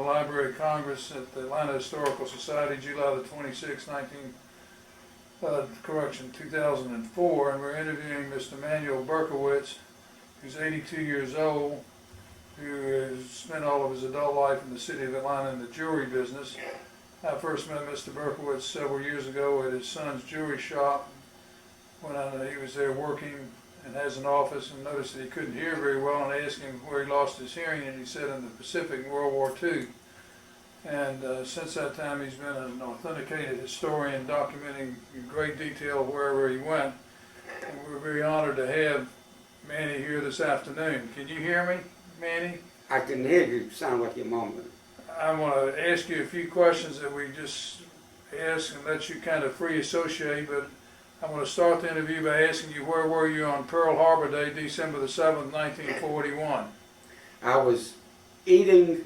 Library of Congress at the Atlanta Historical Society, July the 26th, 2004, and we're interviewing Mr. Manuel Berkowitz, who's 82 years old, who has spent all of his adult life in the city of Atlanta in the jewelry business. I first met Mr. Berkowitz several years ago at his son's jewelry shop when he was there working and has an office, and noticed that he couldn't hear very well, and I asked him where he lost his hearing, and he said in the Pacific in World War II. And since that time he's been an authenticated historian documenting in great detail wherever he went. And we're very honored to have Manny here this afternoon. Can you hear me, Manny? I can hear you. You sound like your mom. I want to ask you a few questions that we just ask and let you kind of free associate, but I want to start the interview by asking you, where were you on Pearl Harbor Day, December the 7th, 1941? I was eating,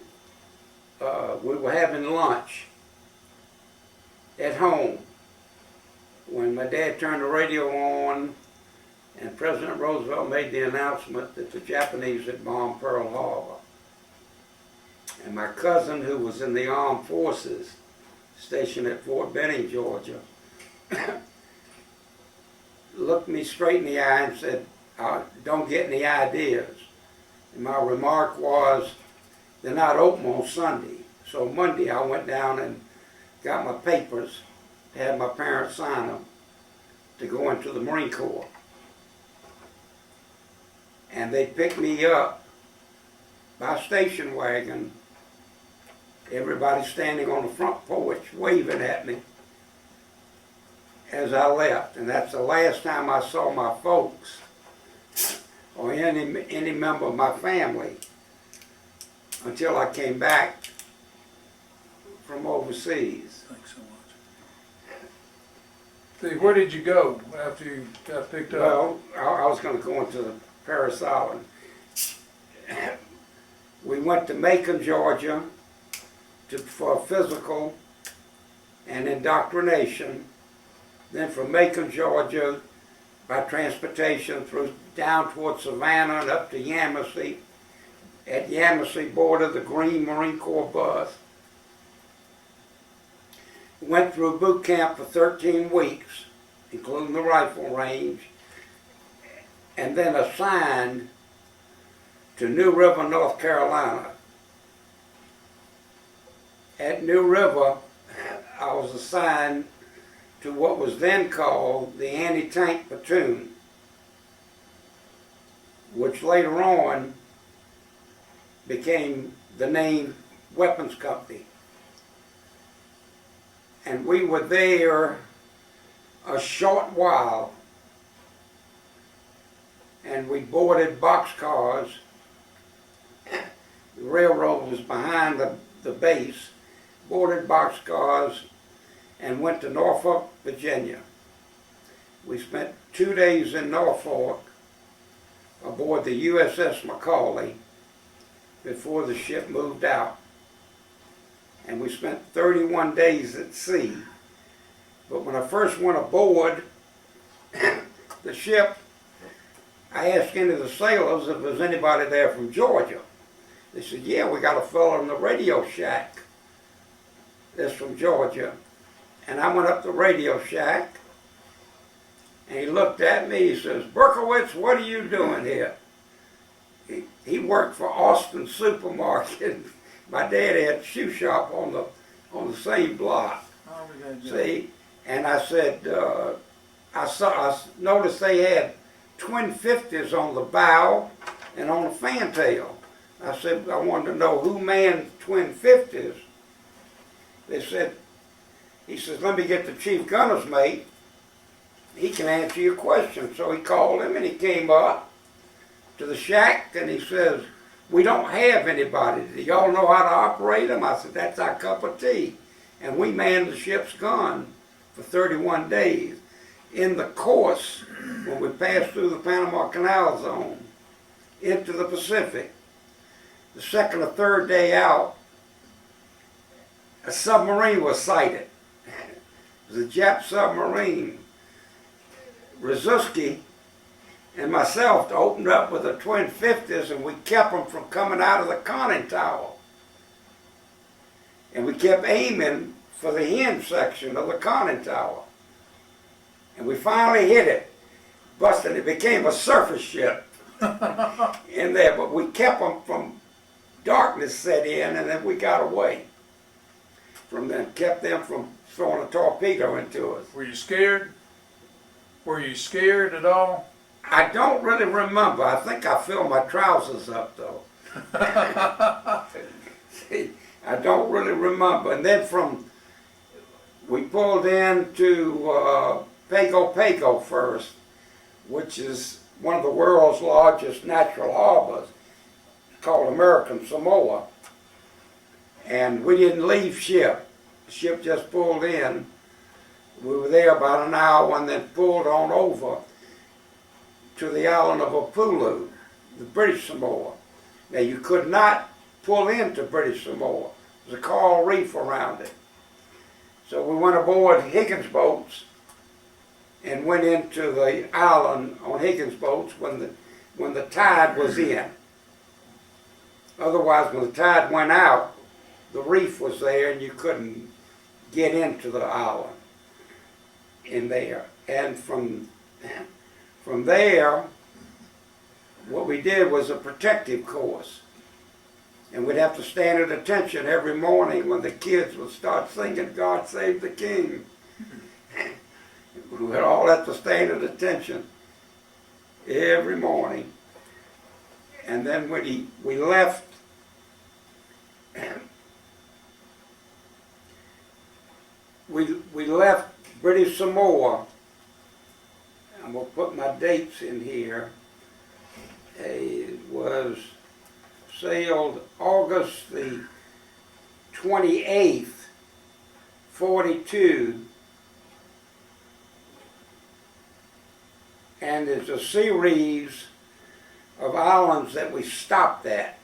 we were having lunch at home when my dad turned the radio on and President Roosevelt made the announcement that the Japanese had bombed Pearl Harbor. And my cousin, who was in the armed forces stationed at Fort Benning, Georgia, looked me straight in the eye and said, don't get any ideas. And my remark was, they're not open on Sunday. So Monday I went down and got my papers to have my parents sign them to go into the Marine Corps. And they picked me up by station wagon, everybody standing on the front porch waving at me as I left. And that's the last time I saw my folks or any member of my family until I came back from overseas. Thanks so much. Where did you go after you got picked up? Well, I was going to go into the Paris Island. We went to Macon, Georgia for physical and indoctrination. Then from Macon, Georgia, by transportation through down towards Savannah and up to Yamasee. At Yamasee boarded the Green Marine Corps bus. Went through boot camp for 13 weeks, including the rifle range, and then assigned to New River, North Carolina. At New River, I was assigned to what was then called the anti-tank platoon, which later on became the name Weapons Company. And we were there a short while, and we boarded boxcars. The railroad was behind the base, boarded boxcars, and went to Norfolk, Virginia. We spent 2 days in Norfolk aboard the USS McCauley before the ship moved out. And we spent 31 days at sea. But when I first went aboard the ship, I asked any of the sailors if there was anybody there from Georgia. They said, yeah, we got a fellow in the radio shack that's from Georgia. And I went up the radio shack, and he looked at me, he says, Berkowitz, what are you doing here? He worked for Austin Supermarket. My dad had a shoe shop on the same block. See, and I said, I noticed they had twin 50s on the bow and on the fantail. I said, I wanted to know who manned twin 50s. They said, he says, let me get the chief gunner's mate. He can answer your question. So he called him, and he came up to the shack, and he says, we don't have anybody. Do y'all know how to operate them? I said, that's our cup of tea. And we manned the ship's gun for 31 days. In the course, when we passed through the Panama Canal Zone into the Pacific, the second or third day out, a submarine was sighted. It was a Jap submarine. Rzuski and myself opened up with the twin 50s, and we kept them from coming out of the conning tower. And we kept aiming for the end section of the conning tower. And we finally hit it, busted. It became a surface ship in there, but we kept them from darkness set in, and then we got away from them, kept them from throwing a torpedo into us. Were you scared? Were you scared at all? I don't really remember. I think I filled my trousers up, though. See, I don't really remember. And then we pulled into Pago Pago first, which is one of the world's largest natural harbors, called American Samoa. And we didn't leave ship. The ship just pulled in. We were there about an hour and then pulled on over to the island of Peleliu, the British Samoa. Now you could not pull into British Samoa. There's a coral reef around it. So we went aboard Higgins Boats and went into the island on Higgins Boats when the tide was in. Otherwise, when the tide went out, the reef was there and you couldn't get into the island in there. And from there, what we did was a protective course. And we'd have to stand at attention every morning when the kids would start singing "God Save the King." We would all have to stand at attention every morning. And then when we left, we left British Samoa. I'm going to put my dates in here. It was sailed August the 28th, 42. And there's a series of islands that we stopped at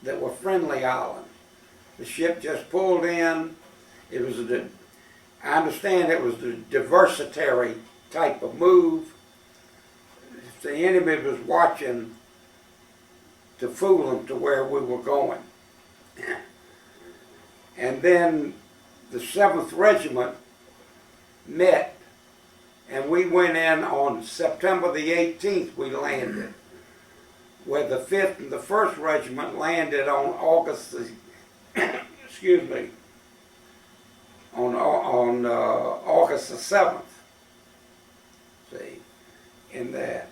that were friendly islands. The ship just pulled in. It was I understand it was the diversitary type of move. If the enemy was watching, to fool them to where we were going. And then the 7th Regiment met, and we went in on September the 18th, we landed, where the 5th and the 1st Regiment landed on August the, excuse me, on August the 7th, see, in that.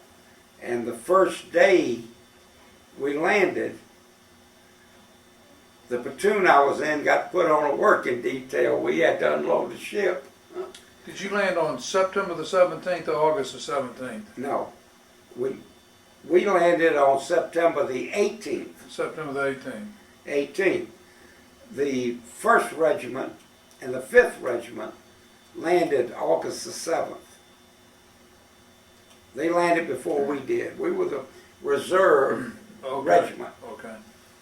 And the first day we landed, the platoon I was in got put on a working detail. We had to unload the ship. Did you land on September the 17th or August the 17th? No, we landed on September the 18th. September the 18th. 18th. The 1st Regiment and the 5th Regiment landed August the 7th. They landed before we did. We were the reserve regiment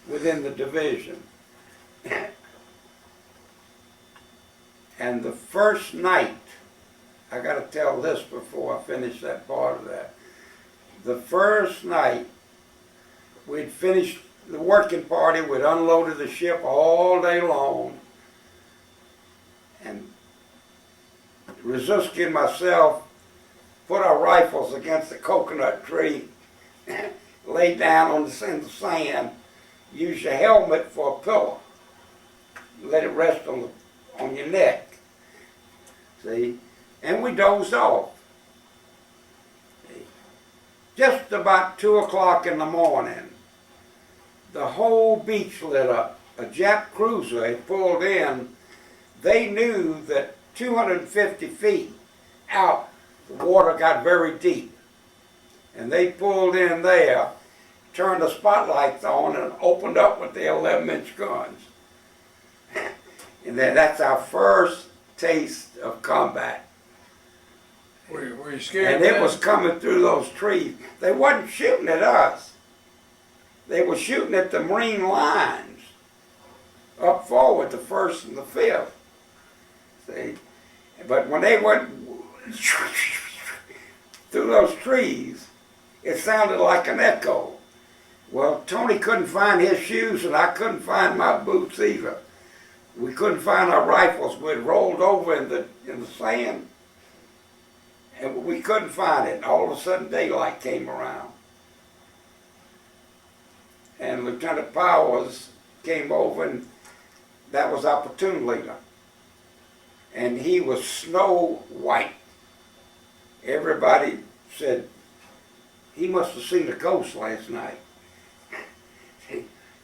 within the division. And the first night, I got to tell this before I finish that part of that. The first night, we'd finished the working party, we'd unloaded the ship all day long, and Rzuski and myself put our rifles against the coconut tree, lay down in the sand, use your helmet for a pillow, let it rest on your neck, see, and we dozed off. See? Just about 2 o'clock in the morning, the whole beach lit up. A Jap cruiser had pulled in. They knew that 250 feet out, the water got very deep. And they pulled in there, turned the spotlights on, and opened up with their 11-inch guns. And then that's our first taste of combat. Were you scared? And it was coming through those trees. They wasn't shooting at us. They were shooting at the Marine lines up forward, the 1st and the 5th. See? But when they went through those trees, it sounded like an echo. Well, Tony couldn't find his shoes, and I couldn't find my boots either. We couldn't find our rifles. We'd rolled over in the sand, and we couldn't find it. All of a sudden, daylight came around, and Lieutenant Powers came over, and that was our platoon leader. And he was snow white. Everybody said, he must have seen a ghost last night.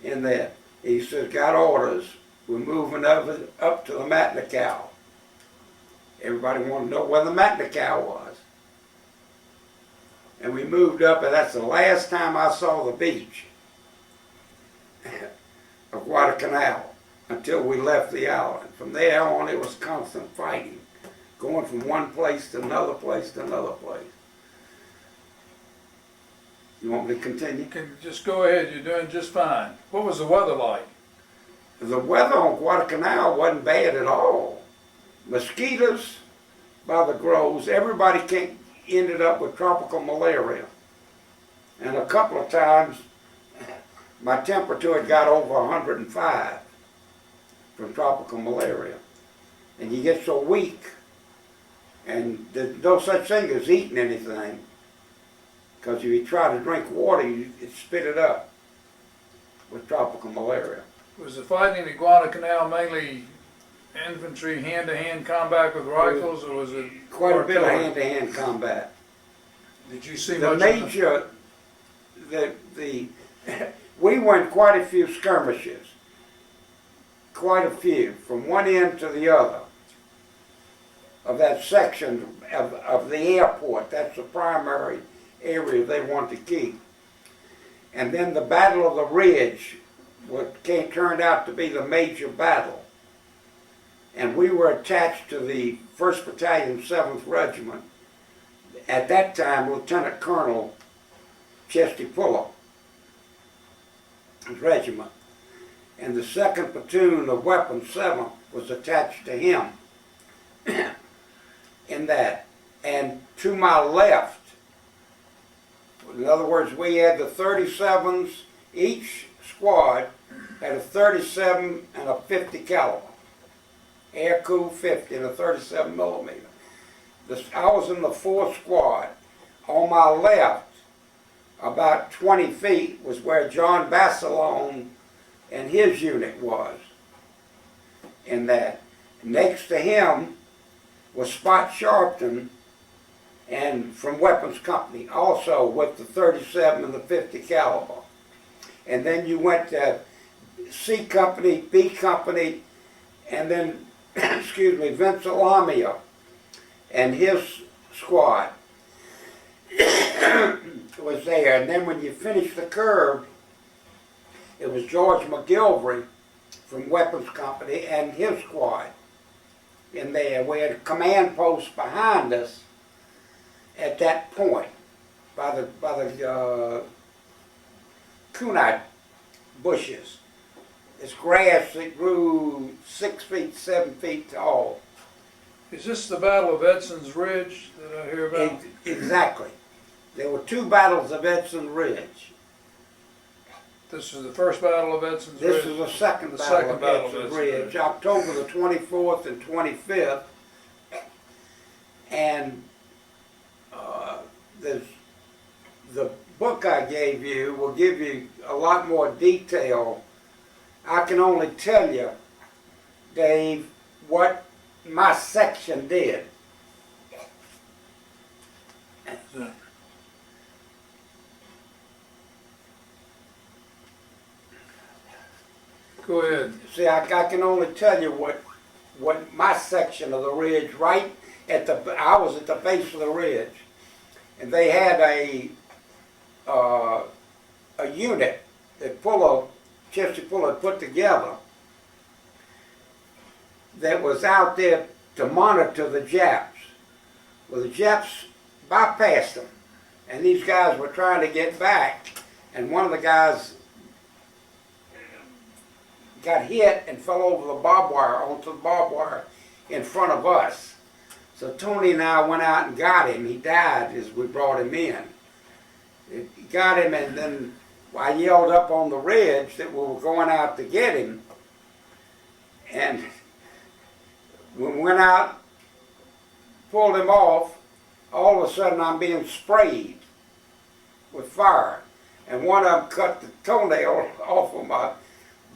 In that, he said, got orders. We're moving up to the Matnacow. Everybody wanted to know where the Matnacow was. And we moved up, and that's the last time I saw the beach of Guadalcanal until we left the island. From there on, it was constant fighting, going from one place to another place to another place. You want me to continue? You can just go ahead, you're doing just fine. What was the weather like? The weather on Guadalcanal wasn't bad at all. Mosquitoes by the groves. Everybody ended up with tropical malaria. And a couple of times, my temperature had got over 105 from tropical malaria. And you get so weak, and there's no such thing as eating anything, because if you try to drink water, it spit it up with tropical malaria. Was the fighting at Guadalcanal mainly infantry hand-to-hand combat with rifles, or was it quite a bit of artillery? hand-to-hand combat? Did you see The much major, we went quite a few skirmishes, quite a few, from one end to the other of that section of the airport. That's the primary area they want to keep. And then the Battle of the Ridge, what turned out to be the major battle. And we were attached to the 1st Battalion, 7th Regiment. At that time, Lieutenant Colonel Chesty Puller, his regiment. And the 2nd Platoon of Weapons 7 was attached to him in that. And to my left, in other words, we had the 37s, each squad had a 37 and a 50 caliber, air-cooled 50 and a 37 millimeter. I was in the 4th squad. On my left, about 20 feet, was where John Basilone and his unit was. In that, next to him was Spot Sharpton, and from Weapons Company, also with the 37 and the 50 caliber. And then you went to C Company, B Company, and then, excuse me, Vince Lamia and his squad was there. And then when you finished the curve, it was George McGilvery from Weapons Company and his squad in there. We had a command post behind us at that point by the kunite bushes. It's grass that grew 6 feet, 7 feet tall. Is this the Battle of Edson's Ridge that I hear about? Exactly. There were 2 battles of Edson Ridge. This is the first Battle of Edson's Ridge? This is the second battle of Edson Ridge, October the 24th and 25th. And the book I gave you will give you a lot more detail. I can only tell you, Dave, what my section did. Go ahead. See, I can only tell you what my section of the ridge, right at I was at the base of the ridge, and they had a unit that Chesty Puller put together that was out there to monitor the Japs. Well, the Japs bypassed them, and these guys were trying to get back, and one of the guys got hit and fell over the barbed wire, onto the barbed wire in front of us. So Tony and I went out and got him. He died as we brought him in. Got him, and then I yelled up on the ridge that we were going out to get him. And and went out, pulled him off. All of a sudden I'm being sprayed with fire. And one of them cut the toenail off of my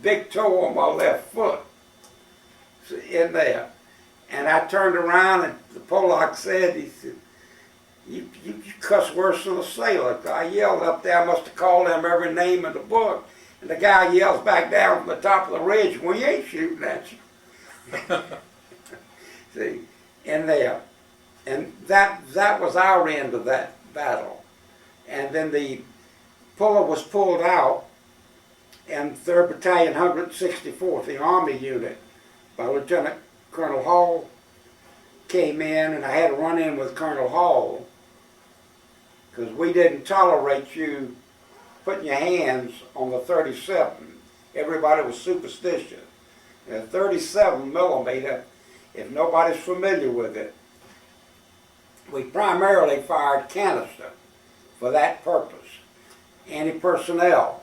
big toe on my left foot in there. And I turned around and the Polak said, he said, you cuss worse than a sailor. I yelled up there, I must have called them every name in the book. And the guy yells back down from the top of the ridge, well, you ain't shooting at you. See, in there. And that was our end of that battle. And then the puller was pulled out, and 3rd Battalion, 164th, the Army unit, by Lieutenant Colonel Hall, came in, and I had to run in with Colonel Hall, because we didn't tolerate you putting your hands on the 37. Everybody was superstitious. And 37 millimeter, if nobody's familiar with it, we primarily fired canister for that purpose. Anti-personnel.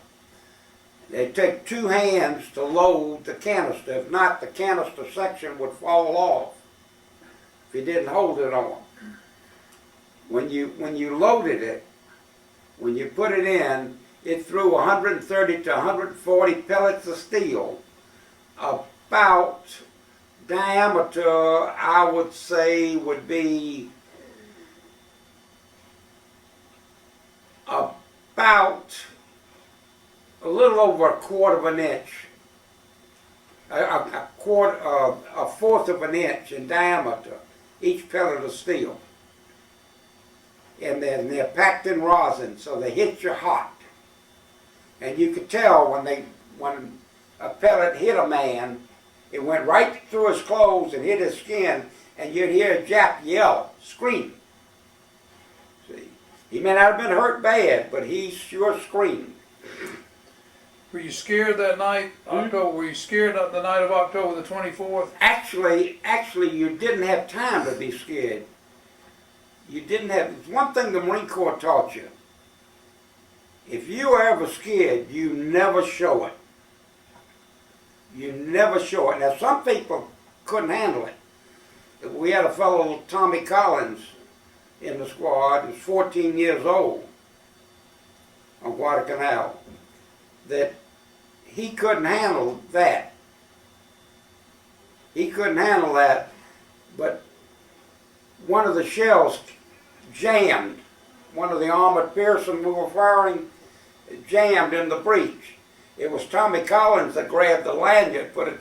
They'd take 2 hands to load the canister. If not, the canister section would fall off if you didn't hold it on. When you loaded it, when you put it in, it threw 130 to 140 pellets of steel, about diameter, I would say, would be about a little over 1/4 of an inch, a 1/4 of an inch in diameter, each pellet of steel. And then they're packed in rosin, so they hit you hot. And you could tell when a pellet hit a man, it went right through his clothes and hit his skin, and you'd hear a Jap yell, scream. See, he may not have been hurt bad, but he sure screamed. Were you scared that night, October? Were you scared the night of October the 24th? Actually, you didn't have time to be scared. You didn't have. It's one thing the Marine Corps taught you. If you are ever scared, you never show it. You never show it. Now, some people couldn't handle it. We had a fellow, Tommy Collins, in the squad, who was 14 years old on Guadalcanal, that he couldn't handle that. He couldn't handle that, but one of the shells jammed. One of the armored Pearson we were firing jammed in the breech. It was Tommy Collins that grabbed the lanyard, put it,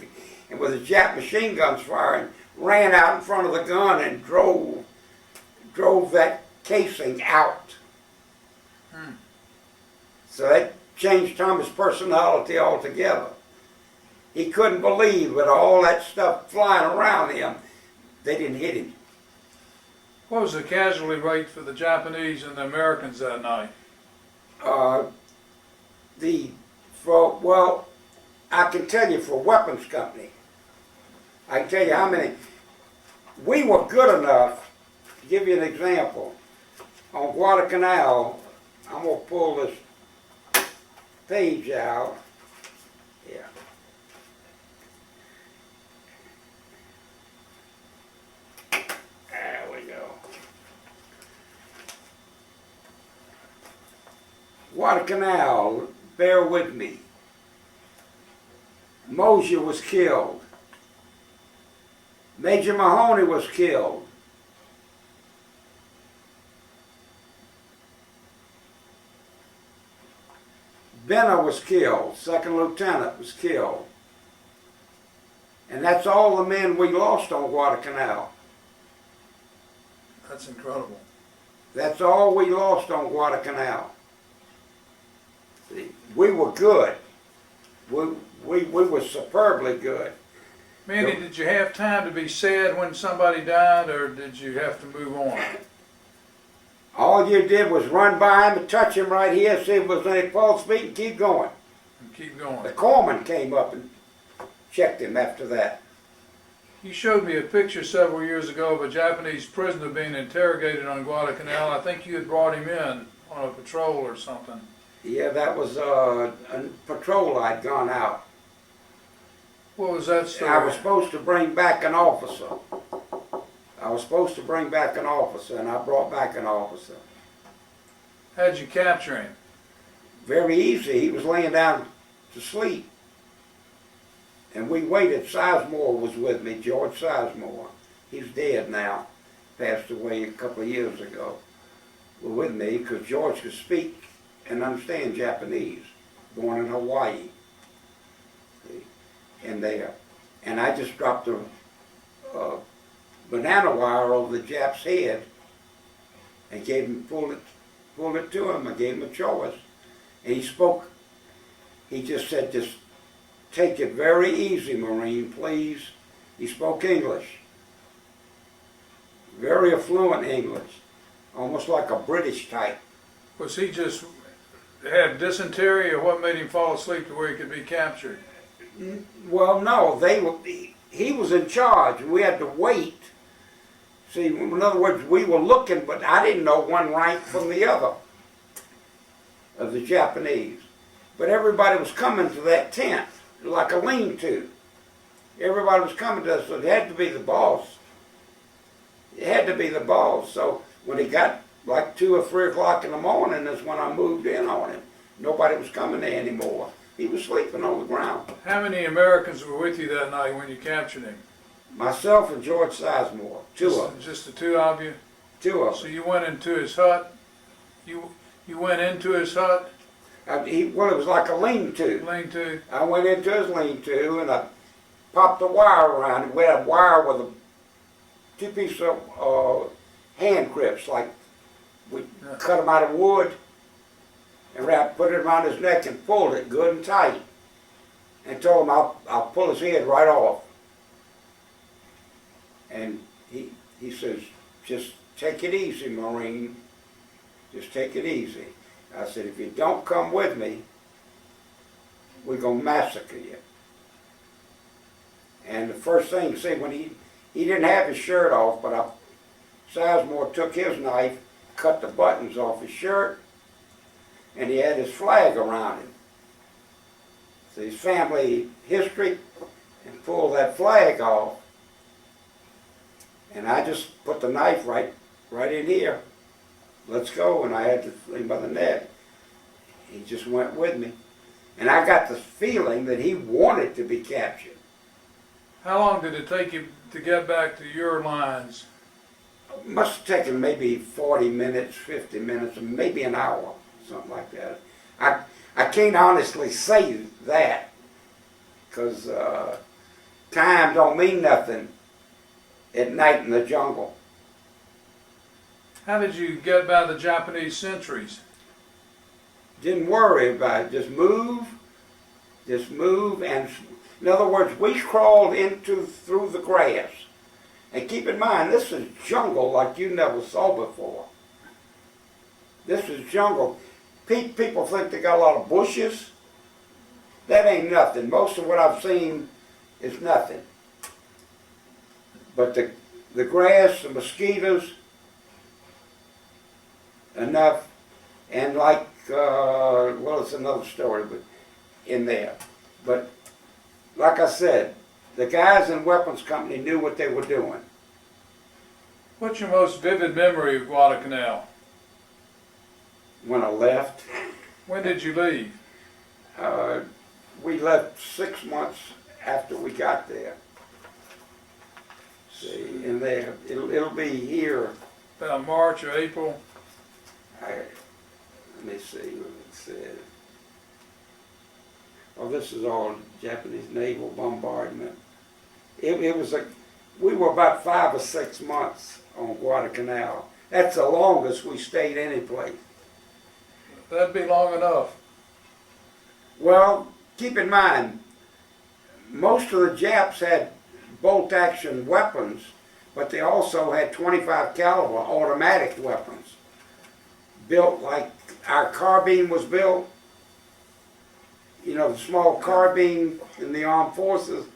and with his Jap machine guns firing, ran out in front of the gun and drove that casing out. So that changed Tommy's personality altogether. He couldn't believe with all that stuff flying around him, they didn't hit him. What was the casualty rate for the Japanese and the Americans that night? Well, I can tell you for weapons company, I can tell you how many. We were good enough, to give you an example, on Guadalcanal, I'm going to pull this page out. Yeah. There we go. Guadalcanal, bear with me. Mosier was killed. Major Mahoney was killed. Benner was killed. Second lieutenant was killed. And that's all the men we lost on Guadalcanal. That's incredible. That's all we lost on Guadalcanal. See, we were good. We were superbly good. Manny, did you have time to be sad when somebody died, or did you have to move on? All you did was run by him and touch him right here, see if there was any pulse beat, and keep going. And keep going. The corpsman came up and checked him after that. You showed me a picture several years ago of a Japanese prisoner being interrogated on Guadalcanal. I think you had brought him in on a patrol or something. Yeah, that was a patrol I'd gone out. What was that story? I was supposed to bring back an officer. I was supposed to bring back an officer, and I brought back an officer. How'd you capture him? Very easy. He was laying down to sleep. And we waited. Sizemore was with me, George Sizemore. He's dead now. Passed away a couple of years ago. Were with me because George could speak and understand Japanese. Born in Hawaii. In there. And I just dropped a banana wire over the Jap's head and gave him, pulled it to him. I gave him a choice. And he spoke, he just said, just take it very easy, Marine, please. He spoke English. Very affluent English. Almost like a British type. Was he just had dysentery, or what made him fall asleep to where he could be captured? Well, no, he was in charge. We had to wait. See, in other words, we were looking, but I didn't know one rank from the other of the Japanese. But everybody was coming to that tent, like a lean-to. Everybody was coming to us, so it had to be the boss. It had to be the boss. So when it got like 2 or 3 o'clock in the morning, that's when I moved in on him. Nobody was coming there anymore. He was sleeping on the ground. How many Americans were with you that night when you captured him? Myself and George Sizemore, two of them. Just the two of you? Two of them. So you went into his hut? You went into his hut? Well, it was like a lean-to. Lean-to? I went into his lean-to and I popped a wire around it. We had a wire with a 2 pieces of hand grips, like we cut them out of wood and put it around his neck and pulled it good and tight. And told him I'll pull his head right off. And he says, just take it easy, Marine. Just take it easy. I said, if you don't come with me, we're going to massacre you. And the first thing, see, when he didn't have his shirt off, but Sizemore took his knife, cut the buttons off his shirt, and he had his flag around him. So his family history, and pulled that flag off. And I just put the knife right in here. Let's go. And I had the thing by the neck. He just went with me. And I got the feeling that he wanted to be captured. How long did it take you to get back to your lines? It must have taken maybe 40 minutes, 50 minutes, maybe an hour, something like that. I can't honestly say that, because time don't mean nothing at night in the jungle. How did you get by the Japanese sentries? Didn't worry about it. Just move, and in other words, we crawled through the grass. And keep in mind, this is jungle like you never saw before. This is jungle. People think they got a lot of bushes. That ain't nothing. Most of what I've seen is nothing. But the grass, the mosquitoes, enough. And like, well, it's another story, but in there. But like I said, the guys in weapons company knew what they were doing. What's your most vivid memory of Guadalcanal? When I left, When did you leave? we left 6 months after we got there. See, in there, it'll be here. About March or April? Let me see what it said. Oh, this is all Japanese naval bombardment. We were about 5 or 6 months on Guadalcanal. That's the longest we stayed any place. That'd be long enough. Well, keep in mind, most of the Japs had bolt-action weapons, but they also had 25 caliber automatic weapons, built like our carbine was built. You know, the small carbine in the armed forces.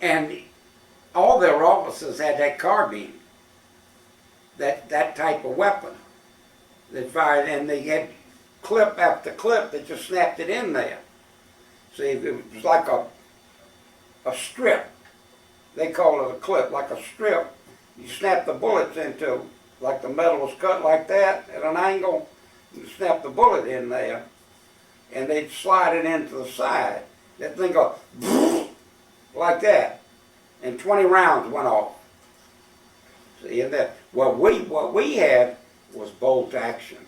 And all their officers had that carbine, that type of weapon that fired, and they had clip after clip that just snapped it in there. See, it was like a strip they call it a clip, like a strip. You snap the bullets into, like the metal was cut like that at an angle. You snap the bullet in there, and they'd slide it into the side. That thing goes like that, and 20 rounds went off. See, and that what we had was bolt action,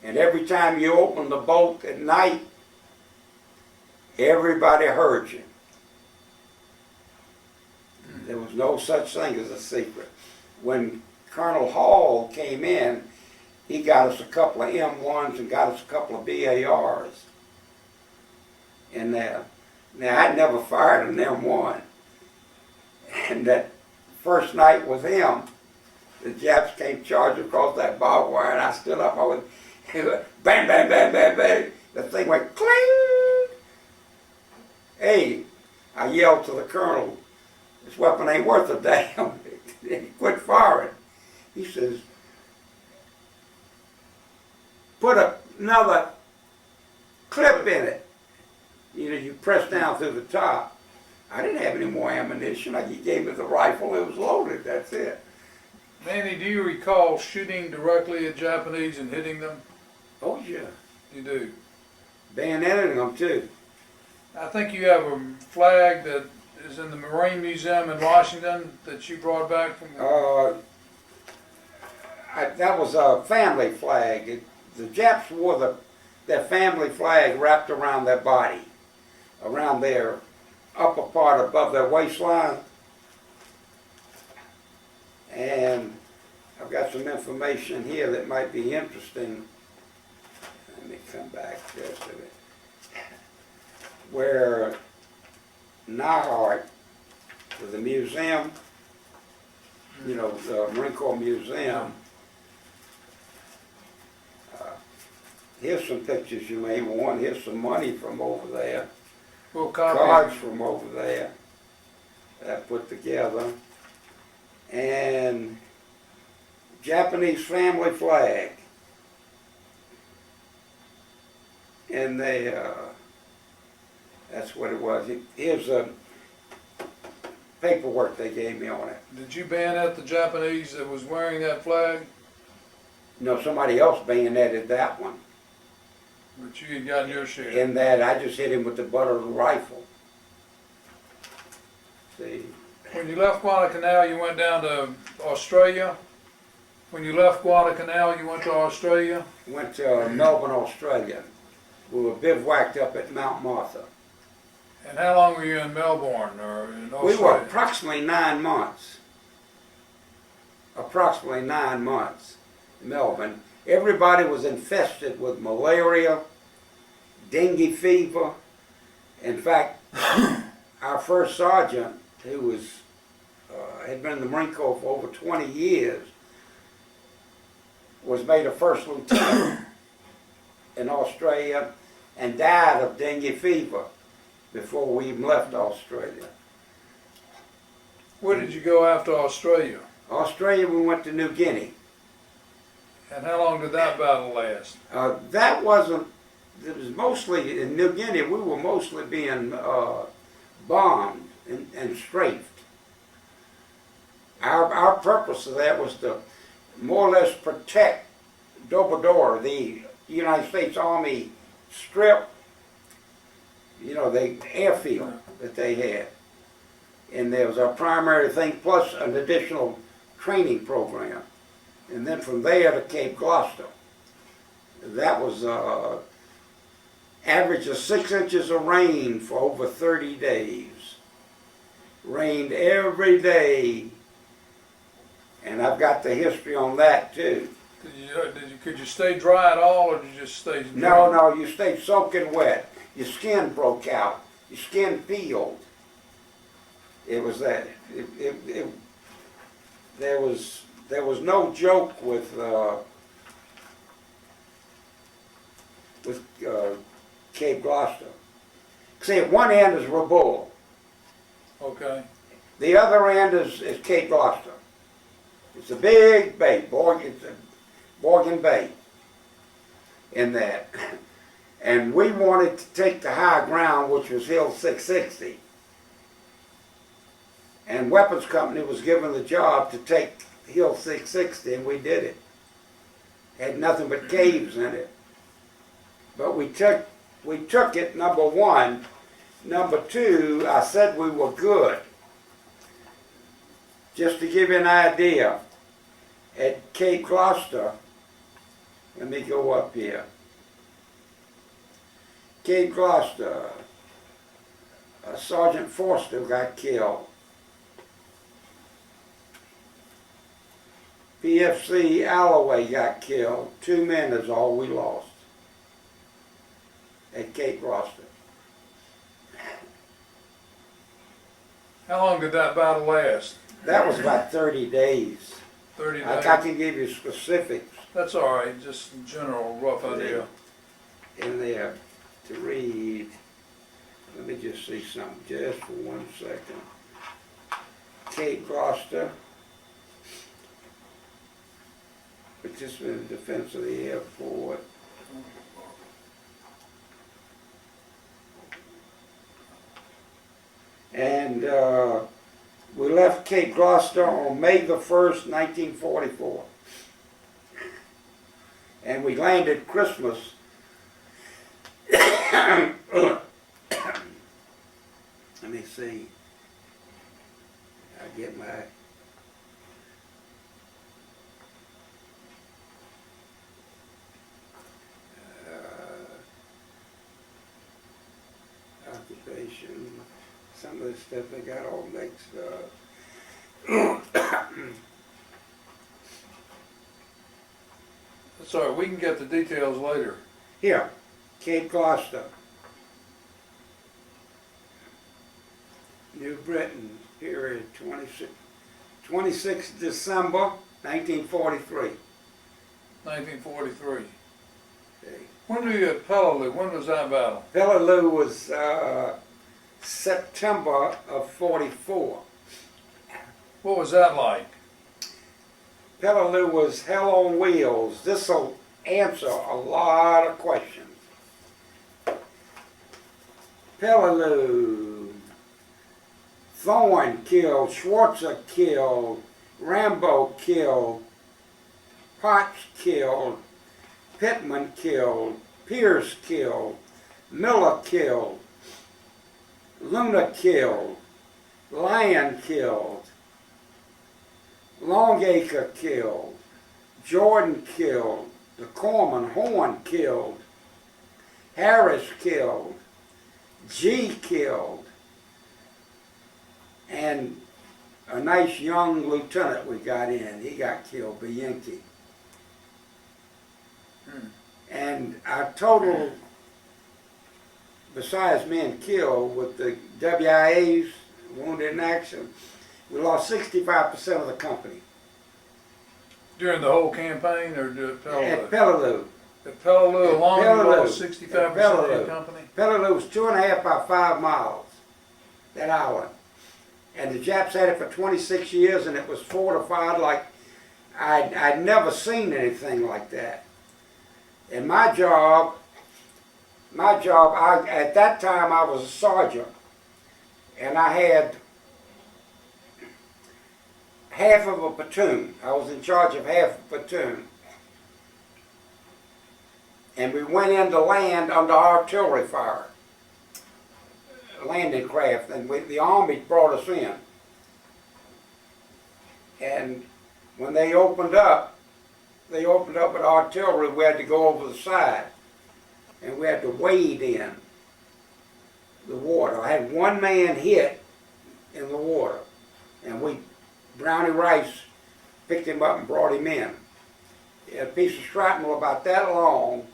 and every time you opened the bolt at night, everybody heard you. There was no such thing as a secret. When Colonel Hall came in, he got us a couple of M1s and got us a couple of BARs. And now I'd never fired an M1. And that first night with him, the Japs came charging across that barbed wire, and I stood up. It went bang, bang, bang, bang, bang. The thing went cling. Hey, I yelled to the colonel, "This weapon ain't worth a damn." He quit firing. He says, "Put another clip in it." You know, you press down through the top. I didn't have any more ammunition. He gave me the rifle. It was loaded. That's it. Manny, do you recall shooting directly at Japanese and hitting them? Oh, yeah. You do. Bayoneting them, too. I think you have a flag that is in the Marine Museum in Washington that you brought back from... That was a family flag. The Japs wore their family flag wrapped around their body, around their upper part above their waistline. And I've got some information here that might be interesting. Let me come back just a bit. Where Nahart, with the museum, you know, the Marine Corps Museum, here's some pictures you may want. Here's some money from over there. We'll copy. Cards from over there that put together. And Japanese family flag. And they, that's what it was. Here's a paperwork they gave me on it. Did you bayonet the Japanese that was wearing that flag? No, somebody else bayoneted that one. But you had gotten your share. In that, I just hit him with the butt of the rifle. See? When you left Guadalcanal, you went down to Australia. When you left Guadalcanal, you went to Australia. Went to Melbourne, Australia. We were bivouacked up at Mount Martha. And how long were you in Melbourne or in Australia? We were approximately 9 months. Approximately 9 months in Melbourne. Everybody was infested with malaria, dengue fever. In fact, our first sergeant, who was had been in the Marine Corps for over 20 years, was made a first lieutenant in Australia and died of dengue fever before we even left Australia. Where did you go after Australia? Australia, we went to New Guinea. And how long did that battle last? That wasn't, it was mostly, in New Guinea, we were mostly being bombed and strafed. Our purpose of that was to more or less protect Dobodor, the United States Army strip, you know, the airfield that they had. And there was our primary thing, plus an additional training program. And then from there to Cape Gloucester. That was average of 6 inches of rain for over 30 days. Rained every day. And I've got the history on that too. Could you stay dry at all, or did you just stay dry? No, you stayed soaking wet. Your skin broke out. Your skin peeled. It was that. There was no joke with Cape Gloucester. See, at one end is Rabaul. Okay. The other end is Cape Gloucester. It's a big bay, Borgen Bay, in that. And we wanted to take the high ground, which was Hill 660. And Weapons Company was given the job to take Hill 660, and we did it. Had nothing but caves in it. But we took it, number one. Number two, I said we were good. Just to give you an idea, at Cape Gloucester, let me go up here. Cape Gloucester, Sergeant Forster got killed. PFC Alloway got killed. 2 men is all we lost at Cape Gloucester. How long did that battle last? That was about 30 days. 30 days? I can give you specifics That's all right, just a general rough idea. in there to read. Let me just see something just for 1 second. Cape Gloucester, participated in defense of the airport. And we left Cape Gloucester on May the 1st, 1944. And we landed Christmas. Let me see. I get my occupation. Some of this stuff they got all mixed up. That's all right, we can get the details later. Here, Cape Gloucester, New Britain, period, 26 December 1943. 1943. Okay. When were you at Peleliu? When was that battle? Peleliu was September of 44. What was that like? Peleliu was hell on wheels. This will answer a lot of questions. Peleliu, Thorne killed, Schwarzer killed, Rambo killed, Potts killed, Pittman killed, Pierce killed, Miller killed, Luna killed, Lyon killed, Longacre killed, Jordan killed, the Corman, Horn killed, Harris killed, G killed, and a nice young lieutenant we got in, he got killed, Bianchi. And our total, besides men killed with the WIAs, wounded in action, we lost 65% of the company. During the whole campaign or at Peleliu? At Peleliu. At Peleliu alone, you Peleliu. lost 65% of your company? Peleliu was 2.5 by 5 miles, that island. And the Japs had it for 26 years and it was fortified like I'd never seen anything like that. And my job, at that time I was a sergeant and I had half of a platoon. I was in charge of half a platoon. And we went into land under artillery fire, landing craft, and the Army brought us in. And when they opened up with artillery. We had to go over the side, and we had to wade in the water. I had one man hit in the water, and Brownie Rice picked him up and brought him in. He had a piece of shrapnel about that long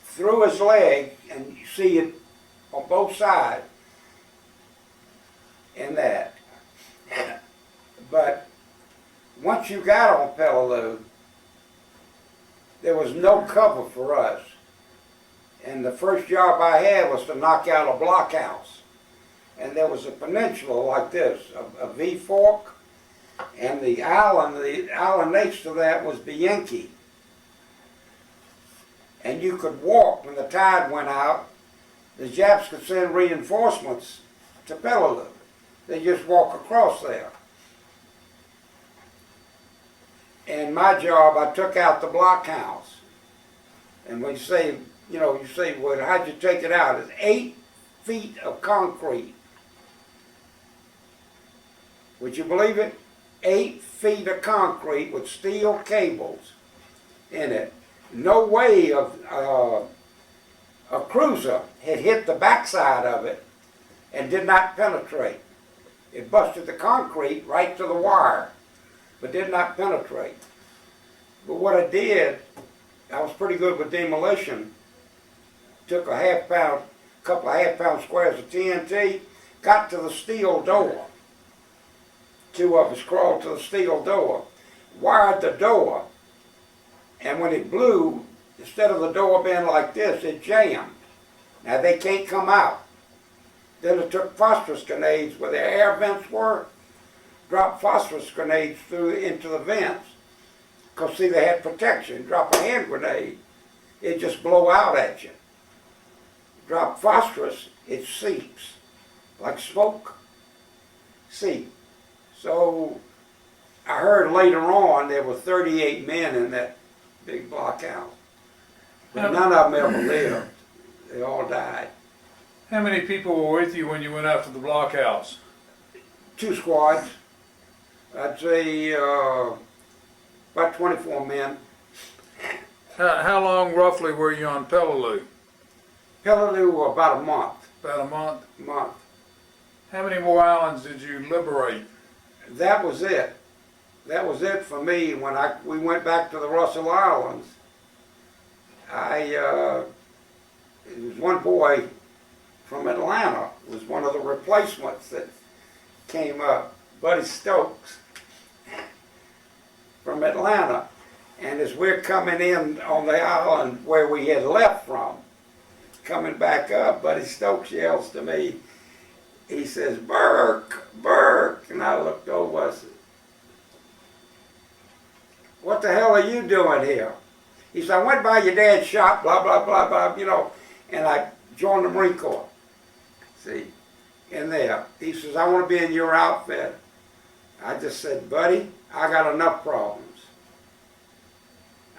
through his leg, and you see it on both sides in that. But once you got on Peleliu, there was no cover for us. And the first job I had was to knock out a blockhouse. And there was a peninsula like this, a V-fork, and the island next to that was Bianchi. And you could walk when the tide went out. The Japs could send reinforcements to Peleliu. They just walk across there. And my job, I took out the blockhouse. And when you say, you say, well, how'd you take it out? It's 8 feet of concrete. Would you believe it? 8 feet of concrete with steel cables in it. No way of a cruiser had hit the backside of it and did not penetrate. It busted the concrete right to the wire, but did not penetrate. But what I did, I was pretty good with demolition. Took a couple of half-pound squares of TNT, got to the steel door. 2 of us crawled to the steel door, wired the door, and when it blew, instead of the door being like this, it jammed. Now they can't come out. Then it took phosphorus grenades where the air vents were, dropped phosphorus grenades through into the vents, because see, they had protection. Drop a hand grenade, it just blow out at you. Drop phosphorus, it seeps, like smoke, seep. So I heard later on there were 38 men in that big blockhouse, but none of them ever lived. They all died. How many people were with you when you went after the blockhouse? 2 squads. I'd say about 24 men. How long roughly were you on Peleliu? Peleliu about a month. About a month? Month. How many more islands did you liberate? That was it. That was it for me. When we went back to the Russell Islands, it was one boy from Atlanta, was one of the replacements that came up, Buddy Stokes from Atlanta. And as we're coming in on the island where we had left from, coming back up, Buddy Stokes yells to me, he says, "Burke, Burke," and I looked over, I said, "What the hell are you doing here?" He said, "I went by your dad's shop, blah, blah, blah, blah, and I joined the Marine Corps." See, in there. He says, "I want to be in your outfit." I just said, "Buddy, I got enough problems.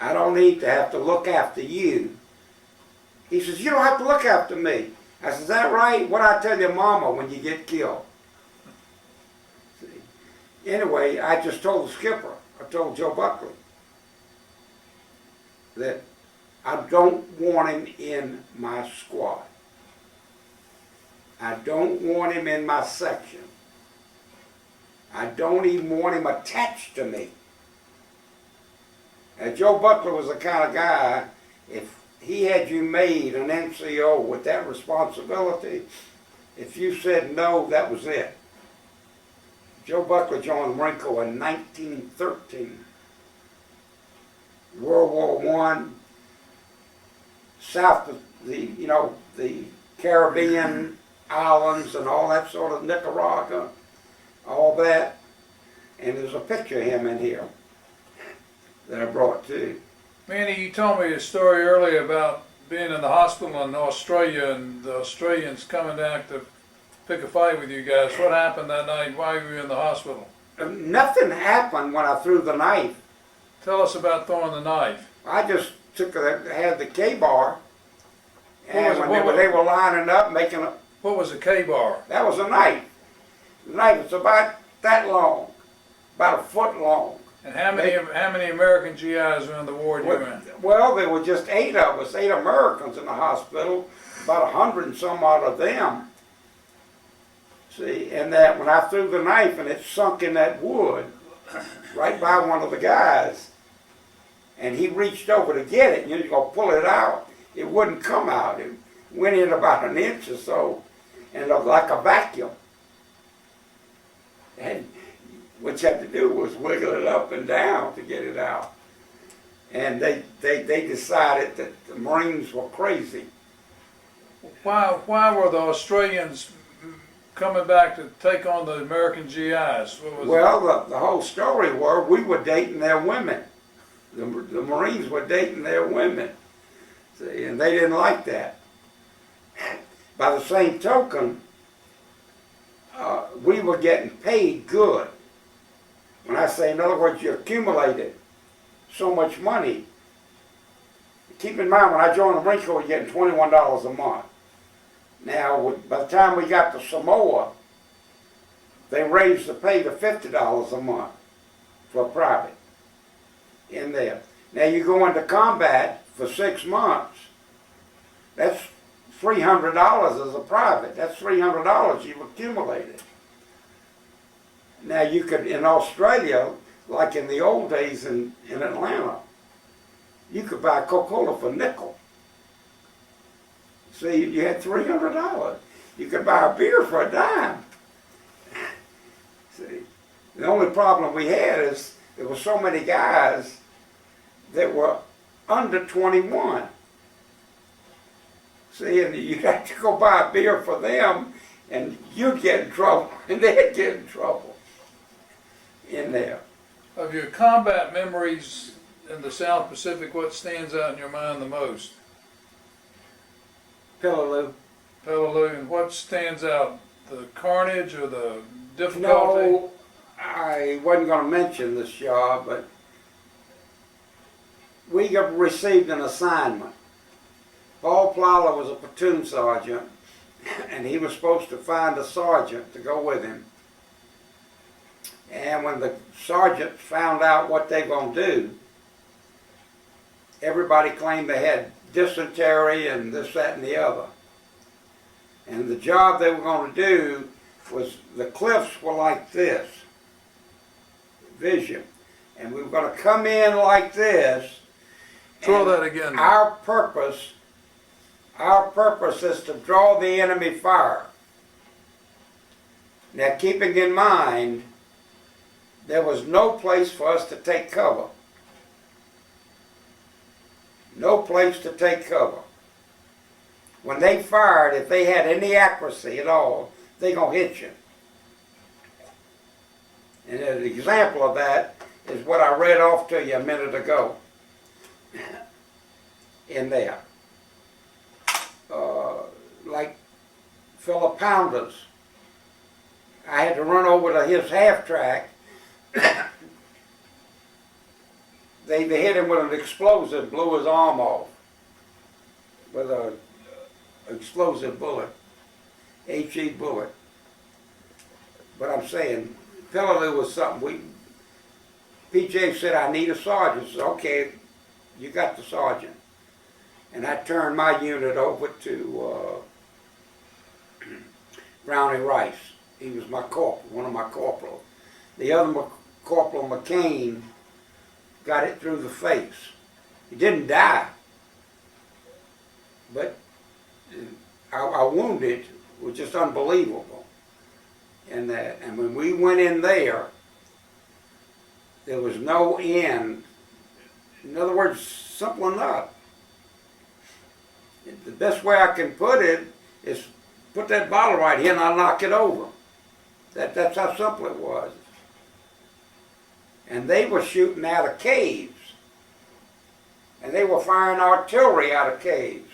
I don't need to have to look after you." He says, "You don't have to look after me." I said, "Is that right? What I tell your mama when you get killed?" See? Anyway, I just told the skipper, I told Joe Buckley, that I don't want him in my squad. I don't want him in my section. I don't even want him attached to me. And Joe Buckley was the kind of guy, if he had you made an NCO with that responsibility, if you said no, that was it. Joe Buckley joined the Marine Corps in 1913. World War I, south of the Caribbean islands and all that sort of Nicaragua, all that. And there's a picture of him in here that I brought too. Manny, you told me a story earlier about being in the hospital in Australia and the Australians coming down to pick a fight with you guys. What happened that night while you were in the hospital? Nothing happened when I threw the knife. Tell us about throwing the knife. I just had the K-bar, and when they were lining up, making a... What was a K-bar? That was a knife. The knife was about that long, about a foot long. And how many American GIs were in the ward you were in? Well, there were just 8 of us, 8 Americans in the hospital, about 100 and some odd of them. See, and that when I threw the knife and it sunk in that wood, right by one of the guys, and he reached over to get it, and you're going to pull it out, it wouldn't come out. It went in about an inch or so, and it looked like a vacuum. And what you had to do was wiggle it up and down to get it out. And they decided that the Marines were crazy. Why were the Australians coming back to take on the American GIs? Well, the whole story was we were dating their women. The Marines were dating their women. See, and they didn't like that. By the same token, we were getting paid good. When I say, in other words, you accumulated so much money. Keep in mind, when I joined the Marine Corps, we were getting $21 a month. Now, by the time we got to Samoa, they raised the pay to $50 a month for a private in there. Now, you go into combat for 6 months, that's $300 as a private. That's $300 you've accumulated. Now, you could, in Australia, like in the old days in Atlanta, you could buy Coca-Cola for a nickel. See, you had $300. You could buy a beer for a dime. See, the only problem we had is there were so many guys that were under 21. See, and you'd have to go buy a beer for them, and you'd get in trouble, and they'd get in trouble in there. Of your combat memories in the South Pacific, what stands out in your mind the most? Peleliu. Peleliu. And what stands out? The carnage or the difficulty? No, I wasn't going to mention this job, but we received an assignment. Paul Plowler was a platoon sergeant, and he was supposed to find a sergeant to go with him. And when the sergeants found out what they were going to do, everybody claimed they had dysentery and this, that, and the other. And the job they were going to do was, the cliffs were like this, vision. And we were going to come in like this. Draw that again. Our purpose is to draw the enemy fire. Now, keeping in mind, there was no place for us to take cover. No place to take cover. When they fired, if they had any accuracy at all, they're going to hit you. And an example of that is what I read off to you a minute ago in there. Like Philip Pounders. I had to run over to his half-track. They hit him with an explosive, blew his arm off with an explosive bullet, HE bullet. But I'm saying, Peleliu was something, PJ said, I need a sergeant. I said, okay, you got the sergeant. And I turned my unit over to Brownie Rice. He was my corporal, one of my corporals. The other Corporal McCain got it through the face. He didn't die, but our wounded was just unbelievable. And when we went in there was no end. In other words, simple enough. The best way I can put it is put that bottle right here and I'll knock it over. That's how simple it was. And they were shooting out of caves. And they were firing artillery out of caves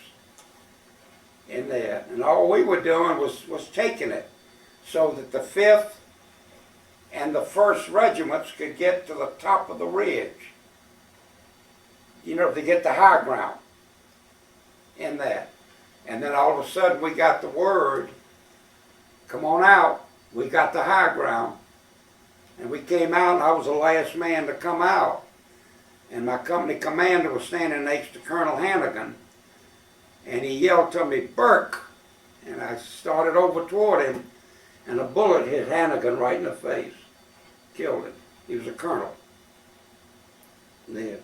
in there. And all we were doing was taking it so that the 5th and the 1st regiments could get to the top of the ridge. You know, to get the high ground in that. And then all of a sudden we got the word, come on out, we got the high ground. And we came out, and I was the last man to come out. And my company commander was standing next to Colonel Hannigan. And he yelled to me, Burke! And I started over toward him, and a bullet hit Hannigan right in the face. Killed him. He was a colonel. There.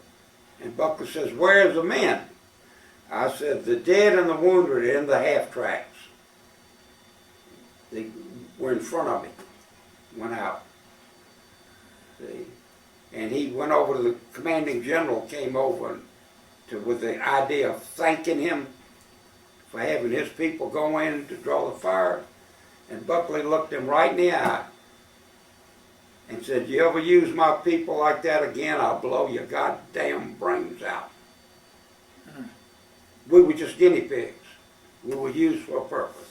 And Buckley says, where's the men? I said, the dead and the wounded are in the half-tracks. They were in front of me. Went out. See? And he went over to the commanding general, came over with the idea of thanking him for having his people go in to draw the fire. And Buckley looked him right in the eye and said, you ever use my people like that again, I'll blow your goddamn brains out. We were just guinea pigs. We were used for a purpose.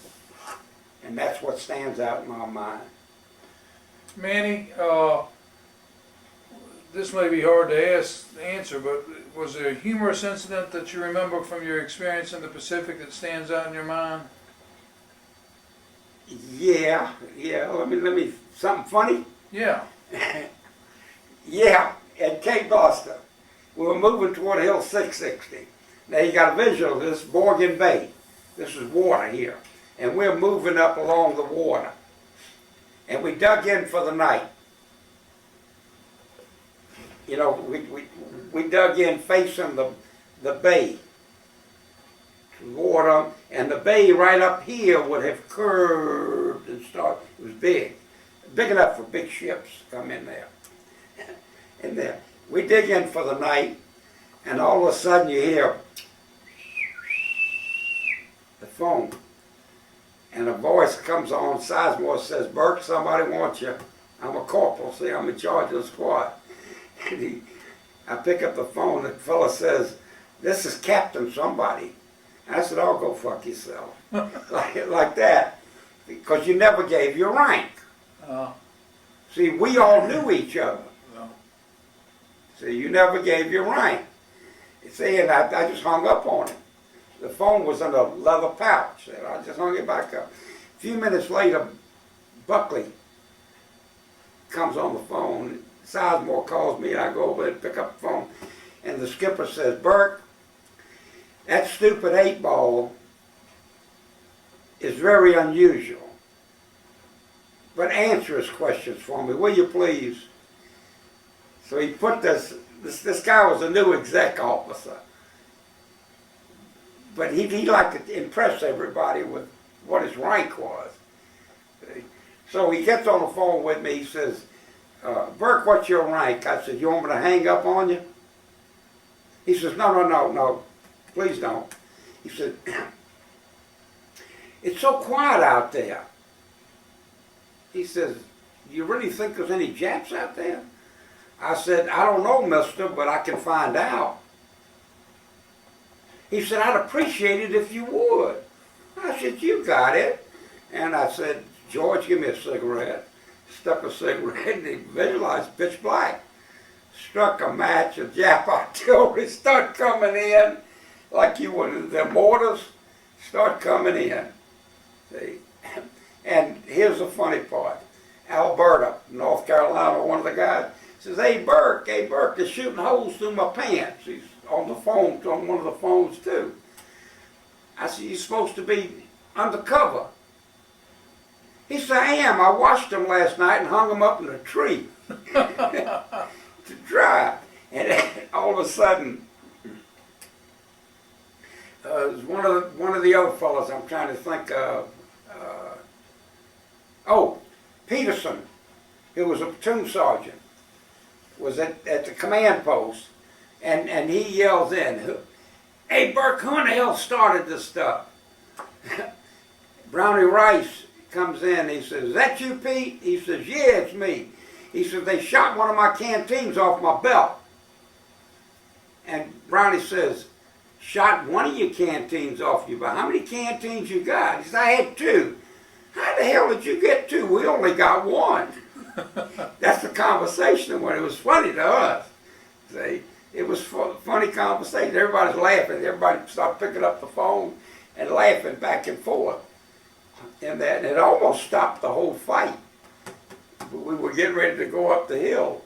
And that's what stands out in my mind. Manny, this may be hard to answer, but was there a humorous incident that you remember from your experience in the Pacific that stands out in your mind? Yeah. Let me. Something funny. Yeah. Yeah, at Cape Gloucester, we were moving toward Hill 660. Now you got a visual of this Borgen Bay. This is water here, and we're moving up along the water. And we dug in for the night. You know, we dug in facing the bay, water, and the bay right up here would have curved and started. It was big enough for big ships to come in there. In there, we dig in for the night, and all of a sudden you hear the phone, and a voice comes on. Sizemore says, "Burke, somebody wants you." I'm a corporal, see, I'm in charge of the squad. And I pick up the phone, the fella says, "This is Captain somebody." And I said, "Oh, go fuck yourself." like that, because you never gave your rank. See, we all knew each other. See, you never gave your rank. See, and I just hung up on him. The phone was in a leather pouch, and I just hung it back up. A few minutes later, Buckley comes on the phone. Sizemore calls me, and I go over and pick up the phone. And the skipper says, "Burke, that stupid 8-ball is very unusual. But answer his questions for me, will you please?" So he put this guy was a new exec officer. But he liked to impress everybody with what his rank was. So he gets on the phone with me, he says, "Burke, what's your rank?" I said, "You want me to hang up on you?" He says, No, please don't. He said, "It's so quiet out there." He says, "You really think there's any Japs out there?" I said, "I don't know, mister, but I can find out." He said, "I'd appreciate it if you would." I said, "You got it." And I said, "George, give me a cigarette." Stuck a cigarette, and he visualized pitch black. Struck a match, a Jap artillery start coming in, like you would, the mortars start coming in. See? And here's the funny part. Alberta, North Carolina, one of the guys says, hey Burke, they're shooting holes through my pants." He's on the phone, on one of the phones too. I said, "You're supposed to be undercover." He said, "I am. I washed them last night and hung them up in a tree to dry." And all of a sudden, one of the other fellows I'm trying to think of. Peterson, who was a platoon sergeant, was at the command post, and he yells in, "Hey Burke, who in the hell started this stuff?" Brownie Rice comes in, he says, "Is that you, Pete?" He says, "Yeah, it's me." He says, "They shot one of my canteens off my belt." And Brownie says, "Shot one of your canteens off your belt? How many canteens you got?" He says, "I had 2. "How the hell did you get 2? We only got 1. That's the conversation when it was funny to us. See, it was funny conversation. Everybody's laughing. Everybody started picking up the phone and laughing back and forth. And it almost stopped the whole fight. We were getting ready to go up the hill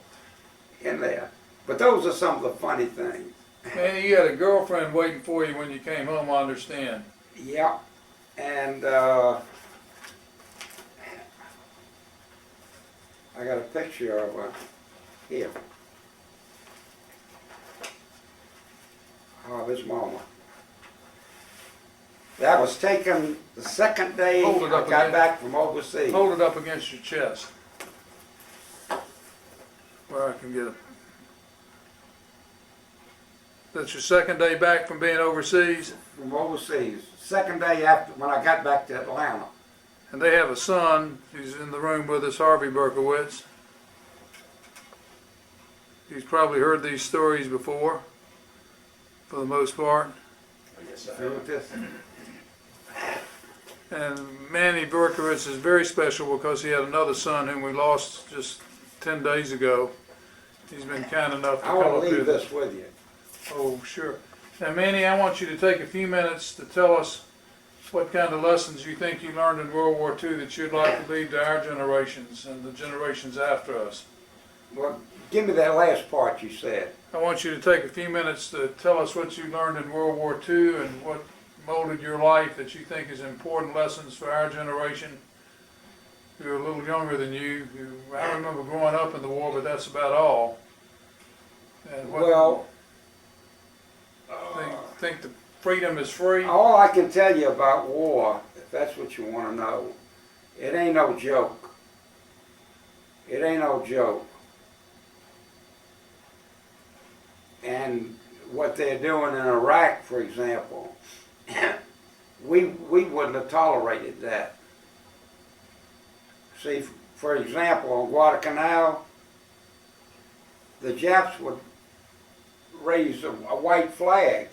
in there. But those are some of the funny things. Man, you had a girlfriend waiting for you when you came home, I understand. Yeah. And I got a picture of her here. Of his mama. That was taken the second day I got back from overseas. Hold it up against your chest, where I can get it. That's your second day back from being overseas? From overseas. Second day after when I got back to Atlanta. And they have a son who's in the room with us, Harvey Berkowitz. He's probably heard these stories before, for the most part. I guess Feel with this? And Manny Berkowitz is very special because he had another son whom we lost just 10 days ago. He's been kind enough to I come want up to here. leave this with you. Oh, sure. Now, Manny, I want you to take a few minutes to tell us what kind of lessons you think you learned in World War II that you'd like to leave to our generations and the generations after us. Well, give me that last part you said. I want you to take a few minutes to tell us what you learned in World War II and what molded your life that you think is important lessons for our generation who are a little younger than you. I remember growing up in the war, but that's about all. And what, Well, think that freedom is free? all I can tell you about war, if that's what you want to know, it ain't no joke. It ain't no joke. And what they're doing in Iraq, for example, we wouldn't have tolerated that. See, for example, on Guadalcanal, the Japs would raise a white flag,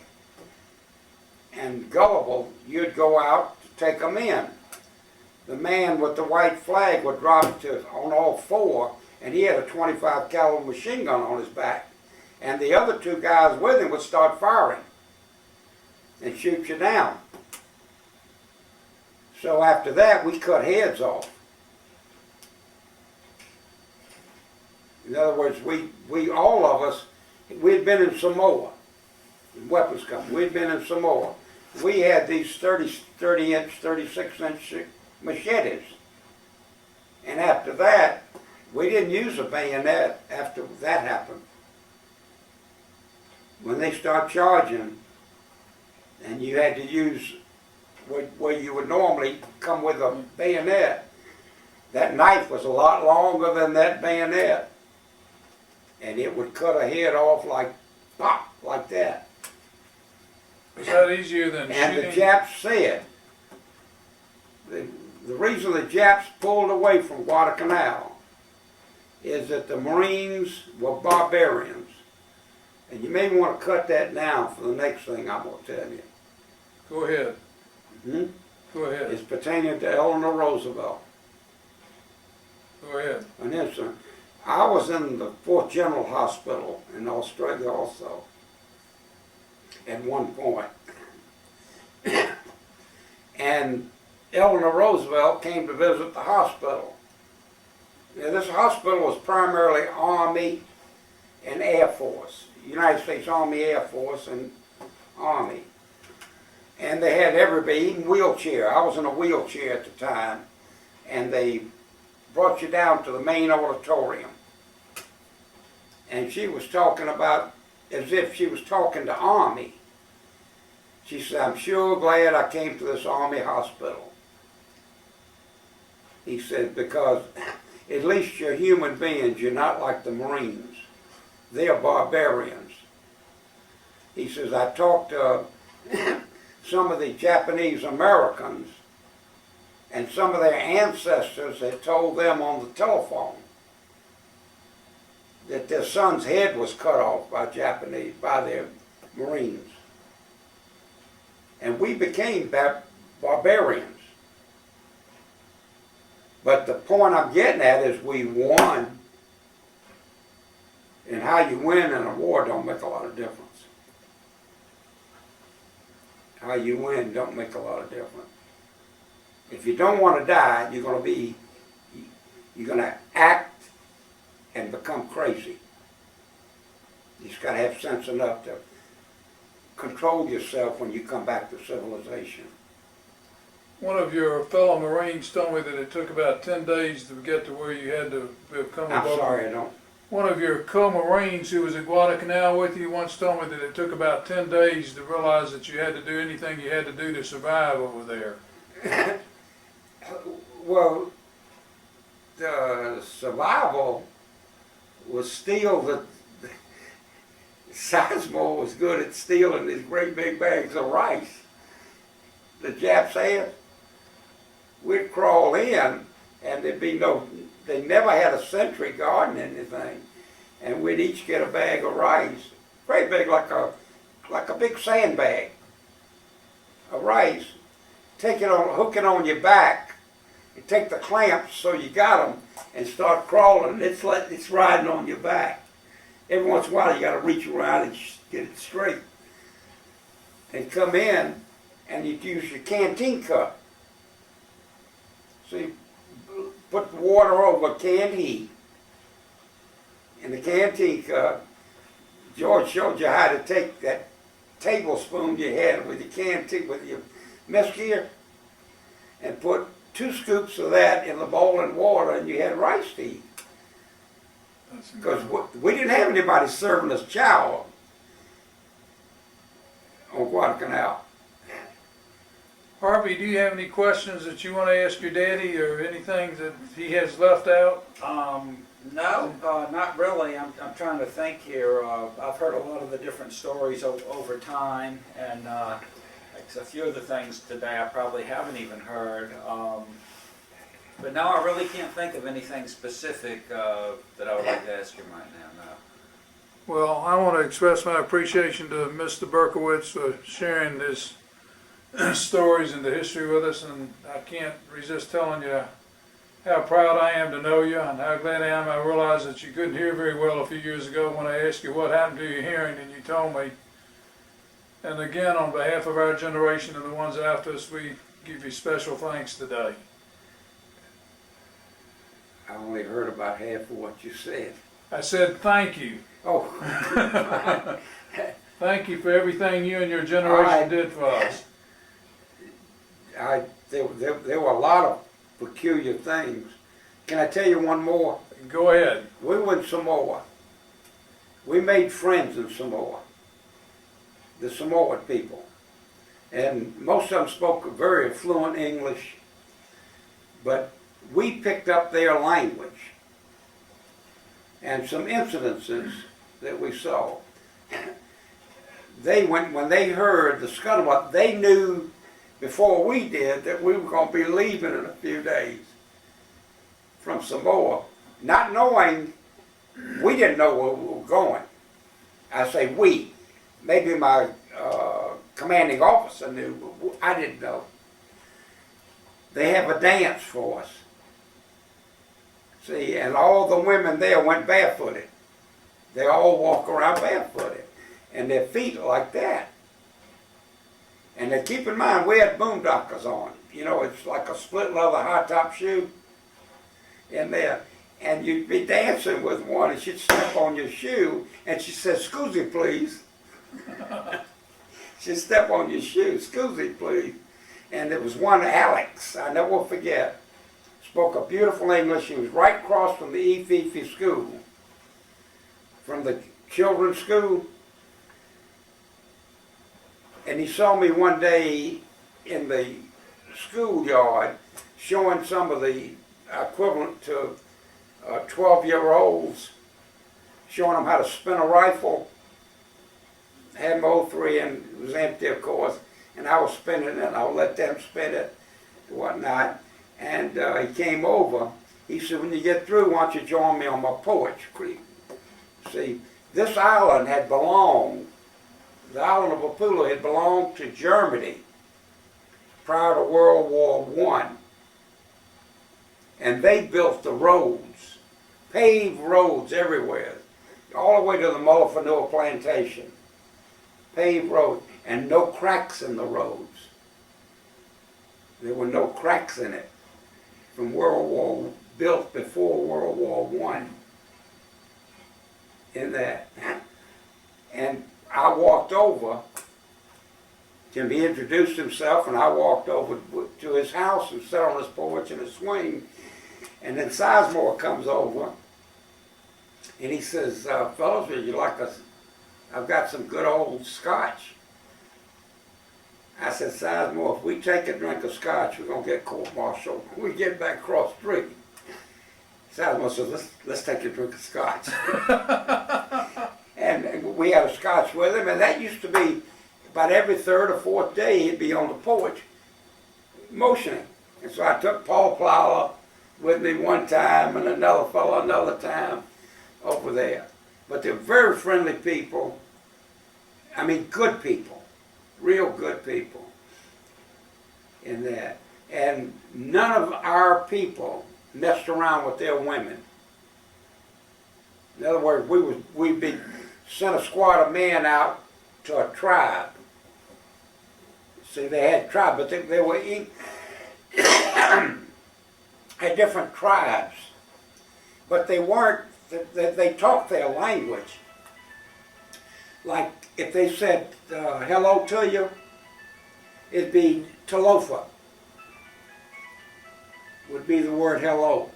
and gullible, you'd go out to take them in. The man with the white flag would drop it on all four, and he had a 25 caliber machine gun on his back. And the other two guys with him would start firing and shoot you down. So after that, we cut heads off. In other words, we all of us, we'd been in Samoa, weapons company, we'd been in Samoa. We had these 30-inch, 36-inch machetes. And after that, we didn't use a bayonet after that happened. When they start charging, and you had to use where you would normally come with a bayonet, that knife was a lot longer than that bayonet. And it would cut a head off like, pop, like that. Was that easier than And shooting? the Japs said, the reason the Japs pulled away from Guadalcanal is that the Marines were barbarians. And you may want to cut that down for the next thing I'm going to tell you. Go ahead. Go ahead. It's pertaining to Eleanor Roosevelt. Go ahead. An incident. I was in the 4th General Hospital in Australia also at one point. And Eleanor Roosevelt came to visit the hospital. Now, this hospital was primarily Army and Air Force. United States Army, Air Force, and Army. And they had everybody, even wheelchair. I was in a wheelchair at the time. And they brought you down to the main auditorium. And she was talking about, as if she was talking to Army. She said, I'm sure glad I came to this Army hospital. He said, because at least you're human beings, you're not like the Marines. They're barbarians. He says, I talked to some of the Japanese Americans, and some of their ancestors had told them on the telephone that their son's head was cut off by their Marines. And we became barbarians. But the point I'm getting at is we won. And how you win in a war don't make a lot of difference. How you win don't make a lot of difference. If you don't want to die, you're going to act and become crazy. You just got to have sense enough to control yourself when you come back to civilization. One of your fellow Marines told me that it took about 10 days to get to where you had to become I'm sorry, I don't. One of your co-Marines who was at Guadalcanal with you once told me that it took about 10 days to realize that you had to do anything you had to do to survive over there. Well, the survival was still the Sizemore was good at stealing these great big bags of rice. The Japs said we'd crawl in and there'd be they never had a sentry guarding anything, and we'd each get a bag of rice, great big, like a big sandbag of rice, take it on, hook it on your back, and take the clamps so you got them, and start crawling. It's riding on your back. Every once in a while you got to reach around and get it straight. And come in, and you use your canteen cup. So you put water over canned heat in the canteen cup. George showed you how to take that tablespoon you had with your canteen, with your mess gear, and put 2 scoops of that in the boiling water, and you had rice to eat. Because we didn't have anybody serving us chow on Guadalcanal. Harvey, do you have any questions that you want to ask your daddy, or anything that he has left out? No, not really. I'm trying to think here. I've heard a lot of the different stories over time, and a few of the things today I probably haven't even heard. But now I really can't think of anything specific that I would like to ask him right now. No. Well, I want to express my appreciation to Mr. Berkowitz for sharing his stories and the history with us, and I can't resist telling you how proud I am to know you, and how glad I am. I realized that you couldn't hear very well a few years ago when I asked you what happened to your hearing, and you told me. And again, on behalf of our generation and the ones after us, we give you special thanks today. I only heard about half of what you said. I said thank you. Oh. Thank you for everything you and your generation did for us. There were a lot of peculiar things. Can I tell you one more? Go ahead. We were in Samoa. We made friends in Samoa, the Samoan people. And most of them spoke very fluent English, but we picked up their language and some incidences that we saw. When they heard the scuttlebutt, they knew before we did that we were going to be leaving in a few days from Samoa, not knowing, we didn't know where we were going. I say we, maybe my commanding officer knew, but I didn't know. They have a dance for us. See, and all the women there went barefooted. They all walk around barefooted, and their feet are like that. And then keep in mind, we had boondockers on. You know, it's like a split leather high top shoe in there. And you'd be dancing with one, and she'd step on your shoe, and she said, "Scusi, please." She'd step on your shoe, "Scusi, please." And there was one, Alex, I never will forget, spoke a beautiful English. He was right across from the Ififi school, from the children's school. And he saw me one day in the schoolyard showing some of the equivalent to 12-year-olds, showing them how to spin a rifle. I had my 03 and it was empty, of course, and I was spinning it, and I would let them spin it and whatnot. And he came over. He said, "When you get through, why don't you join me on my porch?" See, this island had belonged, the island of Peleliu had belonged to Germany prior to World War I. And they built the roads, paved roads everywhere, all the way to the Mullafanua plantation. Paved roads, and no cracks in the roads. There were no cracks in it from built before World War I in that. And I walked over, Jim, he introduced himself, and I walked over to his house and sat on his porch in a swing. And then Sizemore comes over, and he says, "Fellas, would you like us? I've got some good old scotch." I said, "Sizemore, if we take a drink of scotch, we're going to get court-martialed when we get back across the street." Sizemore says, let's take a drink of scotch." And we had a scotch with him, and that used to be about every third or fourth day he'd be on the porch motioning. And so I took Paul Plowler with me one time, and another fellow another time over there. But they're very friendly people. I mean, good people, real good people. in that. And none of our people messed around with their women. In other words, we'd be sent a squad of men out to a tribe. See, they had tribes, but they were had different tribes, but they weren't. They talked their language. Like if they said hello to you, it'd be talofa. Would be the word hello,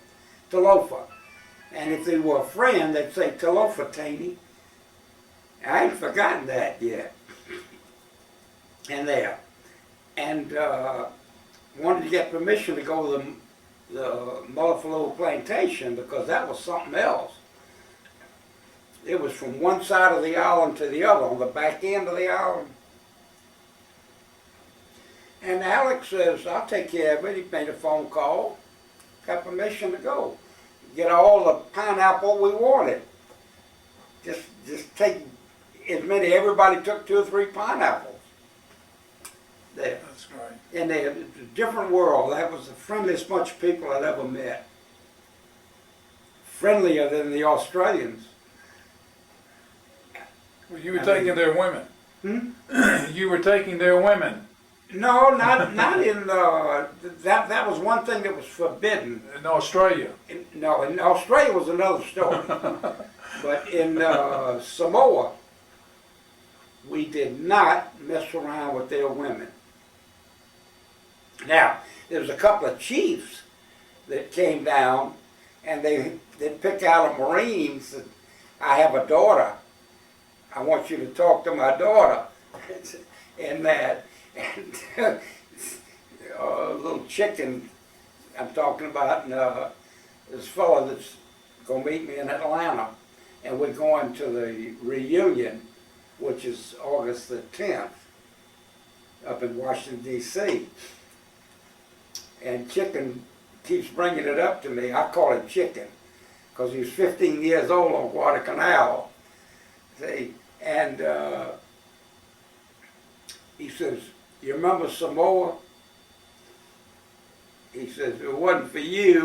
talofa. And if they were a friend, they'd say talofa Taney. I ain't forgotten that yet. And there. And wanted to get permission to go to the Peleliu plantation because that was something else. It was from one side of the island to the other, on the back end of the island. And Alex says, I'll take care of it. He made a phone call, got permission to go. Get all the pineapple we wanted. Just take as many, everybody took 2 or 3 pineapples. There. That's great. And they had a different world. That was the friendliest bunch of people I'd ever met. Friendlier than the Australians. Well, you were taking their women. Hmm? You were taking their women No, not in that was one thing that was forbidden. in Australia. No, in Australia was another story. But in Samoa, we did not mess around with their women. Now, there was a couple of chiefs that came down, and they'd pick out a Marine. Said, I have a daughter. I want you to talk to my daughter. And that, and a little chicken I'm talking about, and this fellow that's going to meet me in Atlanta, and we're going to the reunion, which is August the 10th, up in Washington, D.C. And Chicken keeps bringing it up to me. I call him Chicken, because he was 15 years old on Guadalcanal. See, and he says, you remember Samoa? He says, if it wasn't for you,